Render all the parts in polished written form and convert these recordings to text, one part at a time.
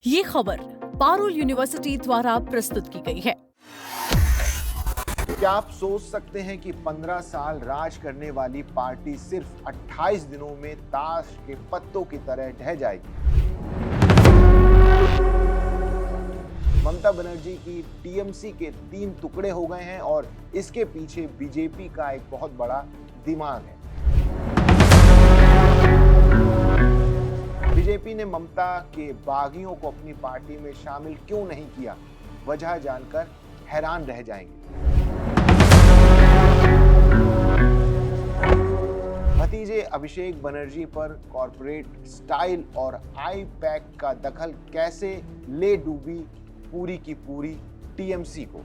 ये खबर पारुल यूनिवर्सिटी द्वारा प्रस्तुत की गई है। क्या आप सोच सकते हैं कि 15 साल राज करने वाली पार्टी सिर्फ 28 दिनों में ताश के पत्तों की तरह ढह जाएगी? ममता बनर्जी की टीएमसी के 3 टुकड़े हो गए हैं और इसके पीछे बीजेपी का एक बहुत बड़ा दिमाग है। बीजेपी ने ममता के बागियों को अपनी पार्टी में शामिल क्यों नहीं किया? वजह जानकर हैरान रह जाएंगे। भतीजे अभिषेक बनर्जी पर कॉर्पोरेट स्टाइल और आई पैक का दखल कैसे ले डूबी पूरी की पूरी टीएमसी को।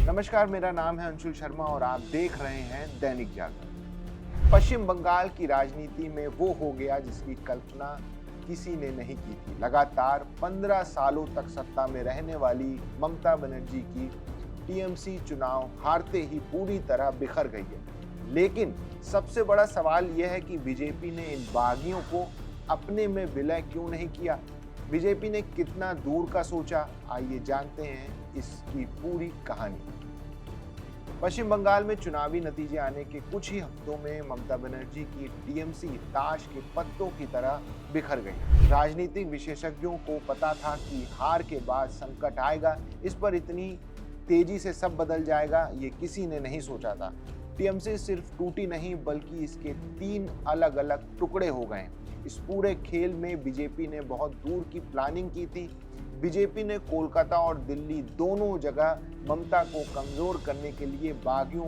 नमस्कार, मेरा नाम है अंशुल शर्मा और आप देख रहे हैं दैनिक जागरण। पश्चिम बंगाल की राजनीति में वो हो गया जिसकी कल्पना किसी ने नहीं की थी। लगातार 15 सालों तक सत्ता में रहने वाली ममता बनर्जी की टीएमसी चुनाव हारते ही पूरी तरह बिखर गई है। लेकिन सबसे बड़ा सवाल यह है कि बीजेपी ने इन बागियों को अपने में विलय क्यों नहीं किया? बीजेपी ने कितना दूर का सोचा? आइए जानते हैं इसकी पूरी कहानी। पश्चिम बंगाल में चुनावी नतीजे आने के कुछ ही हफ्तों में ममता बनर्जी की टीएमसी ताश के पत्तों की तरह बिखर गई। राजनीतिक विशेषज्ञों को पता था कि हार के बाद संकट आएगा, इस पर इतनी तेजी से सब बदल जाएगा ये किसी ने नहीं सोचा था। टीएमसी सिर्फ टूटी नहीं बल्कि इसके 3 अलग अलग टुकड़े हो गए। इस पूरे खेल में बीजेपी ने बहुत दूर की प्लानिंग की थी। बीजेपी ने कोलकाता और दिल्ली दोनों जगह ममता को कमजोर करने के लिए बागियों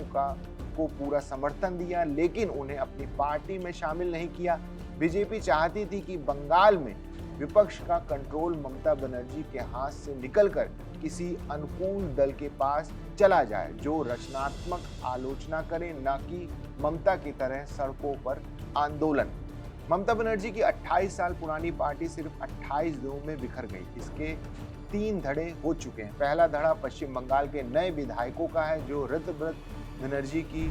को पूरा समर्थन दिया, लेकिन उन्हें अपनी पार्टी में शामिल नहीं किया। बीजेपी चाहती थी कि बंगाल में विपक्ष का कंट्रोल ममता बनर्जी के हाथ से निकलकर किसी अनुकूल दल के पास चला जाए जो रचनात्मक आलोचना करे, न कि ममता की तरह सड़कों पर आंदोलन। ममता बनर्जी की 28 साल पुरानी पार्टी सिर्फ 28 दिनों में बिखर गई। इसके 3 धड़े हो चुके हैं। पहला धड़ा पश्चिम बंगाल के नए विधायकों का है जो ऋतव्रत बनर्जी की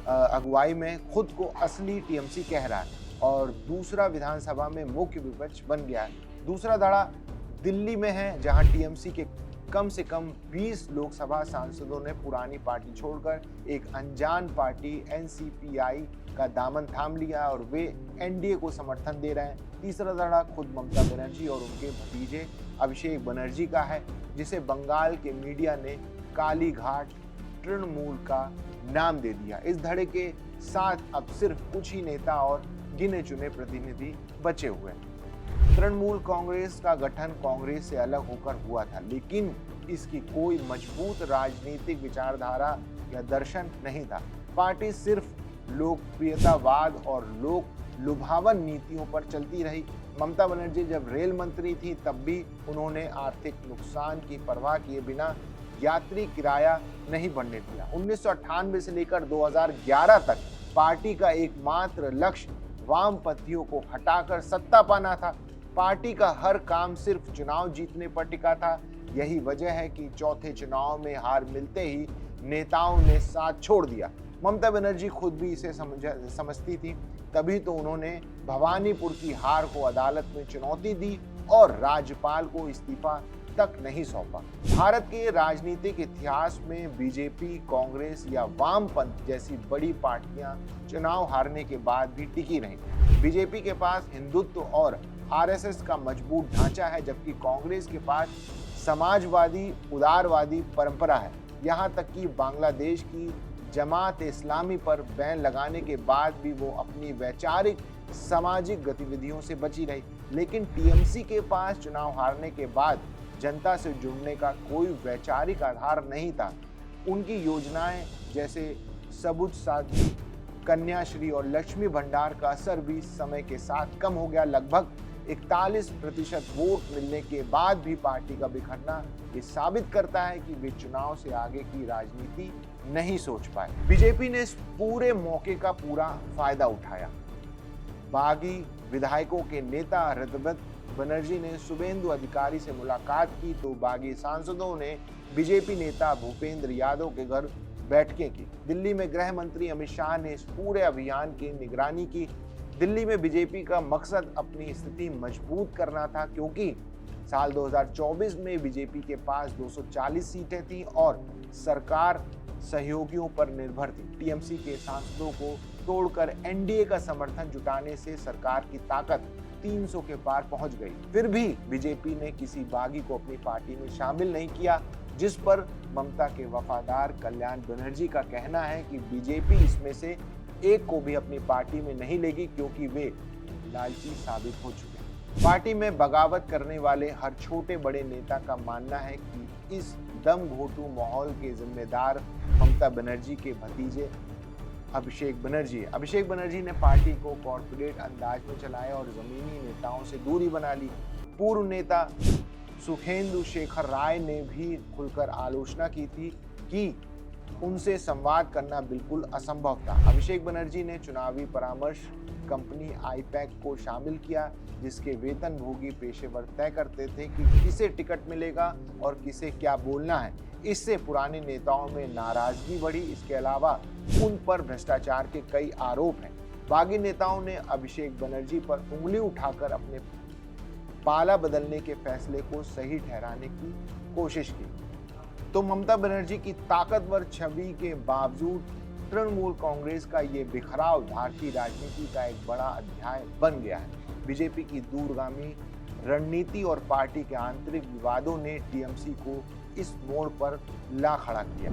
अगुवाई में खुद को असली टीएमसी कह रहा है और दूसरा विधानसभा में मुख्य विपक्ष बन गया है। दूसरा धड़ा दिल्ली में है जहां टीएमसी के कम से कम 20 लोकसभा सांसदों ने पुरानी पार्टी छोड़कर एक अनजान पार्टी एनसीपीआई का दामन थाम लिया और वे एनडीए को समर्थन दे रहे हैं। तीसरा धड़ा खुद ममता बनर्जी और उनके भतीजे अभिषेक बनर्जी का है जिसे बंगाल के मीडिया ने काली घाट तृणमूल का नाम दे दिया। इस धड़े के साथ अब सिर्फ कुछ ही नेता और गिने चुने प्रतिनिधि बचे हुए हैं। तृणमूल कांग्रेस का गठन कांग्रेस से अलग होकर हुआ था, लेकिन इसकी कोई मजबूत राजनीतिक विचारधारा या दर्शन नहीं था। पार्टी सिर्फ लोकप्रियतावाद और लोक लुभावन नीतियों पर चलती रही। ममता बनर्जी जब रेल मंत्री थी तब भी उन्होंने आर्थिक नुकसान की परवाह किए बिना यात्री किराया नहीं बढ़ने दिया। 1998 से लेकर 2011 तक पार्टी का एकमात्र लक्ष्य वामपंथियों को हटाकर सत्ता पाना था। पार्टी का हर काम सिर्फ चुनाव जीतने पर टिका था। यही वजह है कि चौथे चुनाव में हार मिलते ही नेताओं ने साथ छोड़ दिया। ममता बनर्जी खुद भी इसे समझती थी, तभी तो उन्होंने भवानीपुर की हार को अदालत में चुनौती दी और राज्यपाल को इस्तीफा तक नहीं सौंपा। भारत के राजनीतिक इतिहास में बीजेपी, कांग्रेस या वामपंथ जैसी बड़ी पार्टियां चुनाव हारने के बाद भी टिकी रहीं। बीजेपी के पास हिंदुत्व और आरएसएस का मजबूत ढांचा है, जबकि कांग्रेस के पास समाजवादी उदारवादी परंपरा है। यहाँ तक कि बांग्लादेश की जमात इस्लामी पर बैन लगाने के बाद भी वो अपनी वैचारिक सामाजिक गतिविधियों से बची रही। लेकिन टीएमसी के पास चुनाव हारने के बाद जनता से जुड़ने का कोई वैचारिक आधार नहीं था। उनकी योजनाएं जैसे सबुज साथी, कन्याश्री और लक्ष्मी भंडार का असर भी समय के साथ कम हो गया। लगभग 41% वोट मिलने के बाद भी पार्टी का बिखरना ये साबित करता है कि वे चुनाव से आगे की राजनीति नहीं सोच पाए। बीजेपी ने इस पूरे मौके का पूरा फायदा उठाया। बागी विधायकों के नेता ऋतव्रत बनर्जी ने शुभेंदु अधिकारी से मुलाकात की तो बागी सांसदों ने बीजेपी नेता भूपेंद्र यादव के घर बैठकें की। दिल्ली में गृह मंत्री अमित शाह ने इस पूरे अभियान की निगरानी की। दिल्ली में बीजेपी का मकसद अपनी स्थिति मजबूत करना था, क्योंकि साल 2024 में बीजेपी के पास 240 सीटें थीं और सरकार सहयोगियों पर निर्भर थी। टीएमसी के सांसदों को तोड़कर एनडीए का समर्थन जुटाने से सरकार की ताकत 300 के पार पहुंच गई। फिर भी बीजेपी ने किसी बागी को अपनी पार्टी में शामिल नहीं किया, जिस पर ममता के वफादार कल्याण बनर्जी का कहना है कि बीजेपी इसमें से एक को भी अपनी पार्टी में नहीं लेगी, क्योंकि वे लालची साबित हो चुके हैं। पार्टी में बगावत करने वाले हर छोटे बड़े नेता का मानना है कि इस दम घोटू माहौल के जिम्मेदार ममता बनर्जी के भतीजे अभिषेक बनर्जी ने पार्टी को कॉर्पोरेट अंदाज में चलाया और जमीनी नेताओं से दूरी बना ली। पूर्व नेता सुखेंदु शेखर राय ने भी खुलकर आलोचना की थी कि उनसे संवाद करना बिल्कुल असंभव था। अभिषेक बनर्जी ने चुनावी परामर्श कंपनी आईपैक को शामिल किया, जिसके वेतनभोगी पेशेवर तय करते थे कि किसे टिकट मिलेगा और किसे क्या बोलना है। इससे पुराने नेताओं में नाराजगी बढ़ी। इसके अलावा उन पर भ्रष्टाचार के कई आरोप हैं। बागी नेताओं ने अभिषेक बनर्जी पर उंगली उठाकर अपने पाला बदलने के फैसले को सही ठहराने की कोशिश की। तो ममता बनर्जी की ताकतवर छवि के बावजूद तृणमूल कांग्रेस का ये बिखराव भारतीय राजनीति का एक बड़ा अध्याय बन गया है। बीजेपी की दूरगामी रणनीति और पार्टी के आंतरिक विवादों ने टीएमसी को इस मोड़ पर ला खड़ा किया।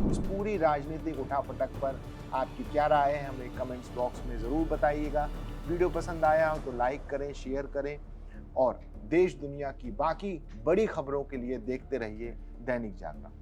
इस पूरी राजनीतिक उठापटक पर आपकी क्या राय है, हमें कमेंट्स बॉक्स में ज़रूर बताइएगा। वीडियो पसंद आया हो तो लाइक करें, शेयर करें और देश दुनिया की बाकी बड़ी खबरों के लिए देखते रहिए दैनिक जागरण।